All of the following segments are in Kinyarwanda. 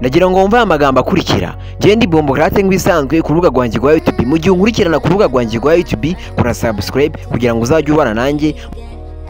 Nagira ngo wumve amagambo akurikira. Ndi Bombo Karate nk'ibisanzwe ku rubuga rwanjye rwa YouTube. Mu gihe unkurikirana ku rubuga rwanjye rwa YouTube, kora subscribe kugira ngo uzajye ubana nanjye.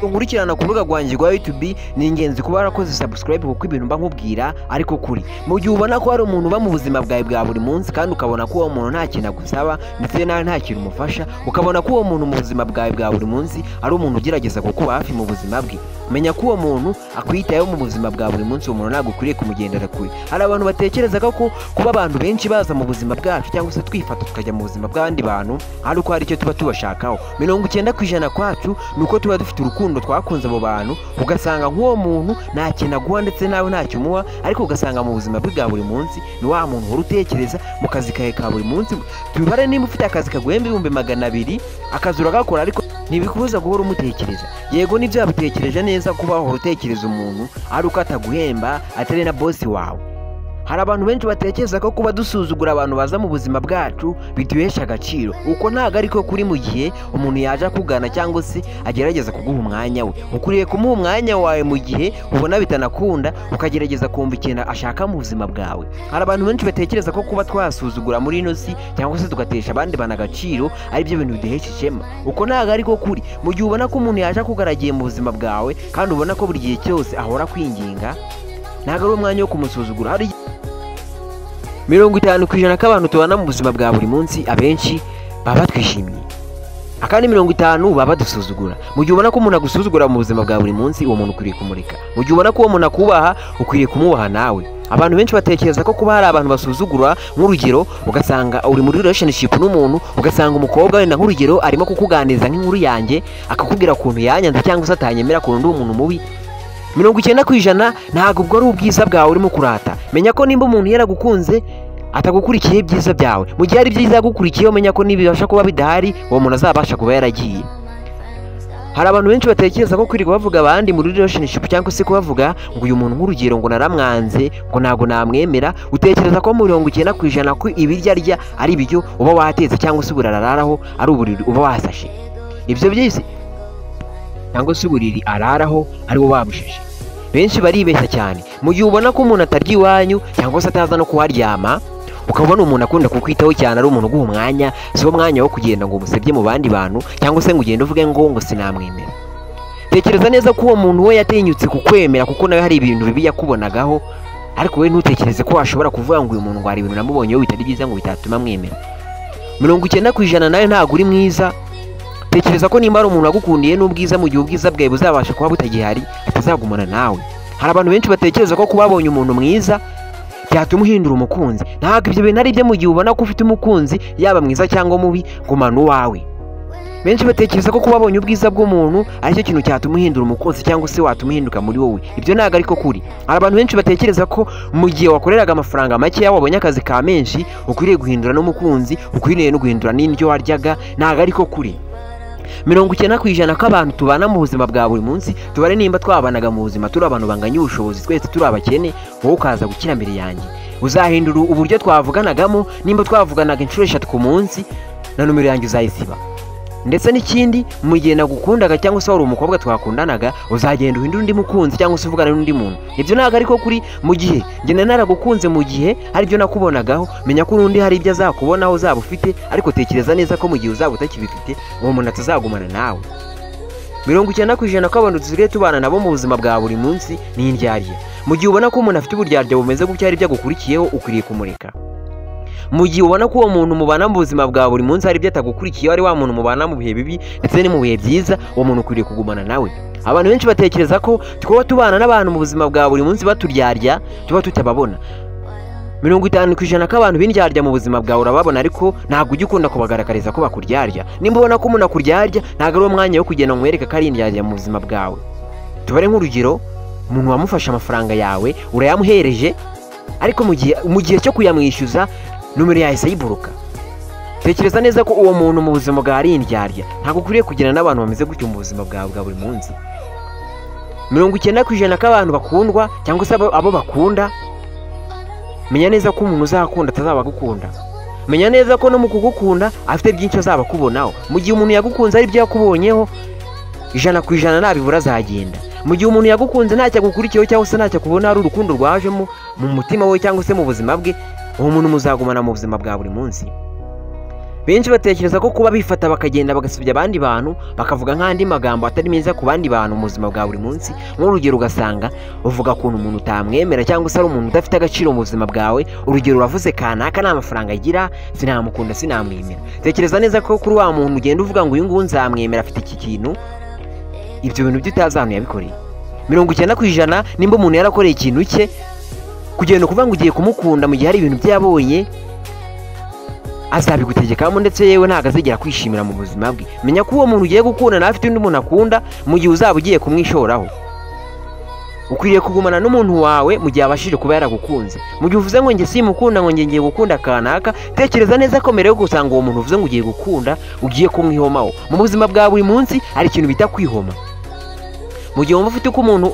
Unkurikirana ku rubuga rwanjye rwa YouTube ni ingenzi kuba warakoze subscribe kuko ibintu mba nkubwira ariko kuri. Mu gihe ubona ko hari umuntu uba mu buzima bwawe bwa buri munsi kandi ukabona ko uwo muntu nta kintu agusaba ndetse nawe nta kintu umufasha, ukabona ko uwo muntu mu buzima bwawe bwa buri munsi ari umuntu ugerageza kukuba hafi mu buzima bwe, menya ko uwo muntu akwitayeho mu buzima bwa buri munsi. Uwo muntu ntabwo ukwiriye kumugendera kure. Hari abantu batekereza ko kuba abantu benshi baza mu buzima bwacu cyangwa se twifata tukajya mu buzima bw'abandi bantu ari uko hari icyo tuba tubashakaho. 90% kwacu ni uko tuba dufite urukundo twakunze abo bantu, ugasanga nk'uwo muntu nta kintu aguha ndetse nawe ntacyo umuha, ariko ugasanga mu buzima bwe bwa buri munsi ni wa muntu uhora utekereza mu kazi kawe ka buri munsi. Tubibare niba ufite akazi kaguhemba 200,000 akazi uragakora ariko ntibikubuza guhora umutekereza. Yego nibyo yabutekereje neza kuba wahora utekereza umuntu ari uko ataguhemba atari na boss wawe. Hari abantu benshi batekereza ko kuba dusuzugura abantu baza mu buzima bwacu biduhesha agaciro. Uko ntago ariko kuri mu gihe umuntu yaje akugana cyangwa se agerageza kuguha umwanya we. Ukuriye kumuha umwanya wawe mu gihe ubona bitanakunda, ukagerageza kumva ikintu ashaka mu buzima bwawe. Hari abantu benshi batekereza ko kuba twasuzugura muri ino si cyangwa se tugatesha abandi bana agaciro ari byo bintu biduhesha ishema. Uko ntago ariko kuri. Mu gihe ubona ko umuntu yaje akugaragiye mu buzima bwawe kandi ubona ko buri gihe cyose ahora kwinginga, ntago ari umwanya wo kumusuzugura. Hari 50% k'abantu tubana mu buzima bwa buri munsi abenshi baba twishimiye, akandi 50 baba dusuzugura. Mu gihe ubona ko umuntu agusuzugura mu buzima bwa buri munsi, uwo muntu ukwiriye kumureka. Mu gihe ubona ko uwo muntu akubaha, ukwiriye kumubaha nawe. Abantu benshi batekereza ko kuba hari abantu basuzugura, nk'urugero ugasanga uri muri relationship n'umuntu, ugasanga umukobwa wenda nk'urugero arimo kukuganiriza nk'inkuru yanjye, akakubwira ukuntu yanyanze cyangwa se atanyemera ko ndi umuntu mubi. 90% ntabwo ubwo ari ubwiza bwawe urimo kurata. Menya ko nimba umuntu yaragukunze atagukurikiye ibyiza byawe, mu gihe ari byiza yagukurikiyeho, menya ko nibibasha kuba bidahari uwo muntu azabasha kuba yaragiye. Hari abantu benshi batekereza ko kwirirwa bavuga abandi muri relationship cyangwa se kubavuga ngo uyu muntu nk'urugero ngo naramwanze, ngo ntago namwemera. Utekereza ko 90% ko ibiryo arya ari ibiryo uba watetse cyangwa se uburararaho ari uburiri uba wasashe. Ibyo byose cyangwa se uburiri araraho ari wo babushashe. Benshi baribeshya cyane. Mu gihe ubona ko umuntu atarya iwanyu cyangwa se ataza no kuharyama, ukabona umuntu akunda kukwitaho cyane, ari umuntu uguha umwanya, si wo mwanya wo kugenda ngo umusebye mu bandi bantu cyangwa se ngo ugende uvuge ngo sinamwemera. Tekereza neza ko uwo muntu we yatinyutse kukwemera kuko nawe hari ibintu bibi yakubonagaho, ariko we ntutekereze ko washobora kuvuga ngo uyu muntu ngo hari ibintu namubonyeho bitari byiza ngo bitatuma mwemera. 90% nawe ntabwo uri mwiza. Tekereza ko nimba ari umuntu agukundiye n'ubwiza, mu gihe ubwiza bwawe buzabasha kuba butagihari, atazagumana nawe. Hari abantu benshi batekereza ko kuba babonye umuntu mwiza byatuma uhindura umukunzi. Ntabwo ibyo bintu ari byo. Mu gihe ubona ko ufite umukunzi yaba mwiza cyangwa mubi, gumana uwawe. Benshi batekereza ko kuba babonye ubwiza bw'umuntu ari cyo kintu cyatuma uhindura umukunzi cyangwa se watuma uhinduka muri wowe. Ibyo ntabwo ariko kuri. Hari abantu benshi batekereza ko mu gihe wakoreraga amafaranga make yawe wabonye akazi ka menshi, ukwiriye guhindura n'umukunzi, ukwiriye no guhindura n'indyo waryaga. Ntabwo ariko kuri. 90% k'abantu tubana mu buzima bwa buri munsi, tubare nimba twabanaga mu buzima turi abantu banganya ubushobozi, twese turi abakene, wowe ukaza gukira mbere yanjye, uzahindura uburyo twavuganagamo. Nimba twavuganaga inshuro 3 ku munsi, na numero yanjye uzayisiba. Ndetse n'ikindi, mu gihe nagukundaga cyangwa se wari umukobwa twakundanaga, uzagenda uhindura undi mukunzi cyangwa se uvugana n'undi muntu. Ibyo ntabwo ariko kuri. Mu gihe ngene naragukunze, mu gihe hari ibyo nakubonagaho, menya ko urundi hari ibyo azakubonaho uzaba ufite, ariko tekereza neza ko mu gihe uzaba utakibifite uwo muntu atazagumana nawe. 90% k'abantu dusigaye tubana nabo mu buzima bwa buri munsi ni indyarya. Mu gihe ubona ko umuntu afite uburyarya bumeze gutya ari byo agukurikiyeho, ukwiriye kumureka. Mu gihe ubona ko uwo muntu mubana mu buzima bwa buri munsi hari ibyo atagukurikiyeho, ari wa muntu mubana mu bihe bibi ndetse no mu bihe byiza, uwo muntu ukwiriye kugumana nawe. Abantu benshi batekereza ko twaba tubana n'abantu mu buzima bwa buri munsi baturyarya, tuba tutababona. 50% k'abantu b'indyarya mu buzima bwawe urababona, ariko ntabwo ujya ukunda kubagaragariza ko bakuryarya. Nimba ubona ko umuntu akuryarya, ntabwo ari umwanya wo kugenda ngo umwereke ko ari indyarya mu buzima bwawe. Tubare nk'urugero, umuntu wamufashe amafaranga yawe urayamuhereje, ariko mu gihe cyo kuyamwishyuza numero yahise yiburuka. Tekereza neza ko uwo muntu mu buzima bwawe ari indyarya. Ntabwo ukwiriye kugirana n'abantu bameze gutyo mu buzima bwawe bwa buri munsi. 90% k'abantu bakundwa cyangwa se abo bakunda, menya neza ko umuntu uzakunda atazaba agukunda. Menya neza ko no mu kugukunda afite byinshi azaba kubonaho. Mu gihe umuntu yagukunze ari byo yakubonyeho, 100% nabibura azagenda. Mu gihe umuntu yagukunze ntacyo agukurikiyeho cyangwa se ntacyo kubona hari urukundo rwajemo mu mutima we cyangwa se mu buzima bwe, uwo muntu muzagumana mu buzima bwa buri munsi. Benshi batekereza ko kuba bifata bakagenda bagasubya abandi bantu bakavuga nk'andi magambo atari meza ku bandi bantu mu buzima bwa buri munsi, nk'urugero ugasanga uvuga ukuntu umuntu utamwemera cyangwa se ari umuntu udafite agaciro mu buzima bwawe. Urugero uravuze kanaka nta mafaranga agira, sinamukunda sinamwemera. Tekereza neza ko kuri wa muntu ugenda uvuga ngo uyu nguyu nzamwemera afite iki kintu, ibyo bintu byo utazi ahantu yabikoreye. 90% nimba umuntu yarakoreye ikintu cye, kugenda kuvuga ngo ugiye kumukunda mu gihe hari ibintu byabonye azabigutegekamo, ndetse yewe ntago azigera kwishimira mu buzima bwe. Menya ko uwo muntu ugiye gukunda nawe afite undi muntu akunda mu gihe uzaba ugiye kumwishoraho. Ukwiriye kugumana n'umuntu wawe mu gihe abashije kuba yaragukunze. Mu gihe uvuze ngo nge simukunda ngo ngiye gukunda kanaka, tekereza neza ko mbere yo gusanga uwo muntu uvuze ngo ugiye gukunda ugiye kumwihomaho. Mu buzima bwa buri munsi hari ikintu bita kwihoma. Mu gihe wumva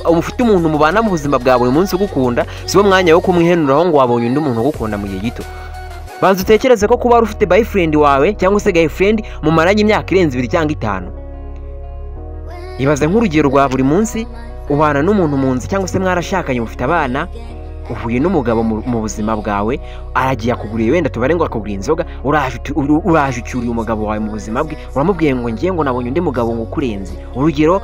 ufite umuntu mubana mu buzima bwa buri munsi ugukunda, si wo mwanya wo kumwihenuraho ngo wabonye undi muntu ugukunda mu gihe gito. Banza utekereze ko kuba ufite boyfriend wawe cyangwa se girlfriend mumaranye imyaka irenze 2 cyangwa 5. Ibaze nk'urugero rwa buri munsi ubana n'umuntu mu nzi cyangwa se mwarashakanye mufite abana, uhuye n'umugabo mu buzima bwawe, aragiye akuguriye wenda tubare ngo akuguriye inzoga, uraje ucyuriye umugabo wawe mu buzima bwe, uramubwiye ngo ngiye ngo nabonye undi mugabo ngo kurenze. Urugero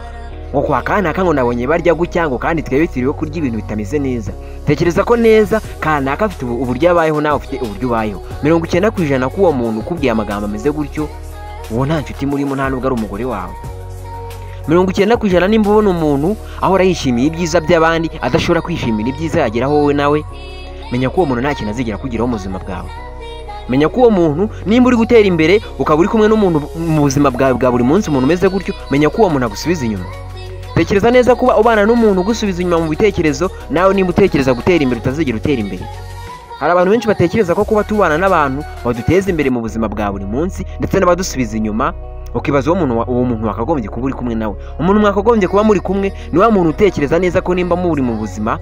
ngo kwa kanaka ngo nabonye barya gutya ngo kandi twebwe turiwe kurya ibintu bitameze neza. Tekereza ko neza kanaka afite uburyo abayeho nawe ufite uburyo ubayeho. 90% ko uwo muntu ukubwiye amagambo ameze gutyo, uwo nta nshuti murimo, nta nubwo ari umugore wawe. 90% nimba ubona umuntu ahora yishimiye ibyiza by'abandi adashobora kwishimira ibyiza yageraho wowe nawe, menya ko uwo muntu nta kintu azigera kugeraho mu buzima bwawe. Menya ko uwo muntu nimba uri gutera imbere ukaba uri kumwe n'umuntu mu buzima bwawe bwa buri munsi umuntu umeze gutyo, menya ko uwo muntu agusubiza inyuma. Tekereza neza kuba ubana n'umuntu ugusubiza inyuma mu bitekerezo, nawe nimba utekereza gutera imbere utazigera utera imbere. Hari abantu benshi batekereza ko kuba tubana n'abantu baduteza imbere mu buzima bwa buri munsi ndetse n'abadusubiza inyuma, ukibaza uwo muntu wakagombye kuba uri kumwe nawe. Umuntu mwakagombye kuba muri kumwe ni wa muntu utekereza neza ko nimba muri mu buzima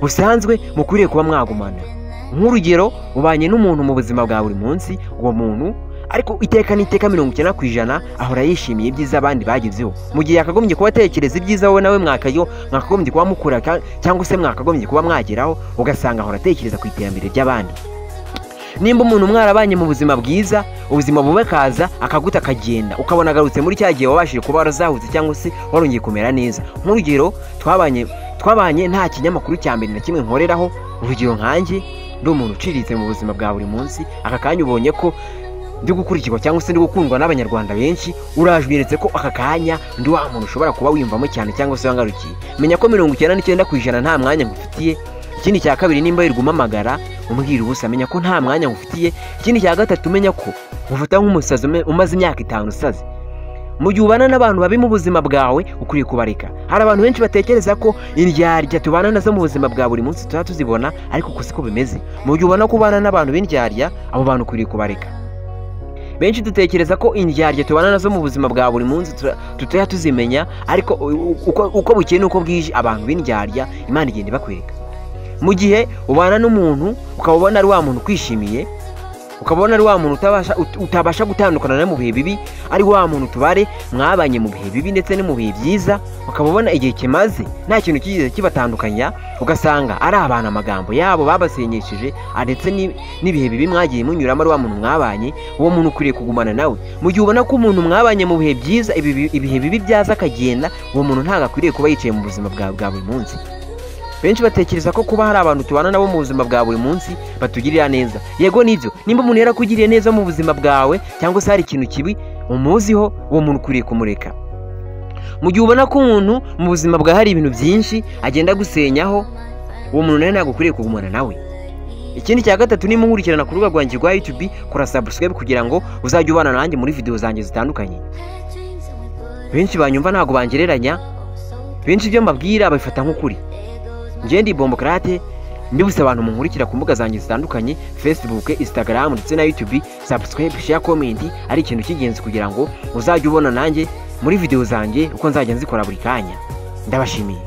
busanzwe mukwiriye kuba mwagumana. Nk'urugero ubanye n'umuntu mu buzima bwa buri munsi, uwo muntu ariko iteka 90% ahora yishimiye ibyiza abandi bagezeho, mu gihe yakagombye kuba atekereza ibyiza wowe nawe mwakagombye kuba mukura cyangwa se mwakagombye kuba mwageraho, ugasanga ahora atekereza ku iterambere ry'abandi. Nimba umuntu mwarabanye mu buzima bwiza, ubuzima bube kaza akaguta akagenda, ukabona agarutse muri cya gihe wabashije kuba warazahutse cyangwa se warongeye kumera neza. Nk'urugero twabanye nta kinyamakuru cya mbere na kimwe nkoreraho, urugero nkanjye ndi umuntu uciriritse mu buzima bwa buri munsi, aka kanya ubonye ko ndi gukurikirwa cyangwa se ndi gukundwa n'abanyarwanda benshi, uraje unyeretse ko aka kanya ndi wa muntu ushobora kuba wiyumvamo cyane cyangwa se wangarukiye. Menya ko 99% nta mwanya ngufitiye. Ikindi cya kabiri, nimba yirgumamagara umbwira ubusa, menya ko nta mwanya ngufitiye. Ikindi cya gatatu, menya ko ufata nk'umusazi umaze imyaka 5 usaze. Mu gihe ubana n'abantu babi mu buzima bwawe ukwiye kubareka. Hari abantu benshi batekereza ko indyarya tubana nazo mu buzima bwa buri munsi tuba tuzibona, ariko uko siko bimeze. Mu gihe ubona ko ubana n'abantu b'indyarya, abo bantu ukwiye kubareka. Benshi dutekereza ko indyarya tubana nazo mu buzima bwa buri munsi tutaya tuzimenya, ariko uko bukeye nuko bwije abantu b'indyarya Imana igenda ibakwereka. Mu gihe ubana n'umuntu ukabona ari wa muntu kwishimiye, ukabona ari wa muntu utabasha gutandukana nawe mu bihe bibi, ari wa muntu tubare mwabanye mu bihe bibi ndetse no mu bihe byiza, ukabona igihe kimaze nta kintu kigize kibatandukanya, ugasanga ari abantu amagambo yabo babasenyesheje ndetse n'ibihe bibi mwagiye munyuramo ari wa muntu mwabanye, uwo muntu ukwiye kugumana nawe. Mu gihe ubona ko umuntu mwabanye mu bihe byiza ibihe bibi byaza akagenda, uwo muntu ntabwo akwiriye kuba yicaye mu buzima bwa buri munsi. Benshi batekereza ko kuba hari abantu tubana nabo mu buzima bwa buri munsi batugirira neza. Yego nibyo, nimba umuntu yarakugiriye neza mu buzima bwawe cyangwa se hari ikintu kibi umuziho, uwo muntu ukwiye kumureka. Mu gihe ubona ko umuntu mu buzima bwa hari ibintu byinshi agenda gusenyaho, uwo muntu nawe ntabwo ukwiye kugumana nawe. Ikindi cya gatatu, nimba nkurikirana ku rubuga rwanjye rwa YouTube, kora subscribe kugira ngo uzajye ubana nanjye muri video zanjye zitandukanye. Benshi banyumva ntabwo bangereranya, benshi ibyo mbabwira babifata nk'ukuri. Njye ndi Bombocrate, mbibutsa abantu munkurikira ku mbuga zanjye zitandukanye, Facebook, Instagram ndetse na YouTube. Subscribe, share, comment ari ikintu cy'ingenzi kugira ngo uzajye ubona nanjye muri video zanjye uko nzajya nzikora buri kanya. Ndabashimiye.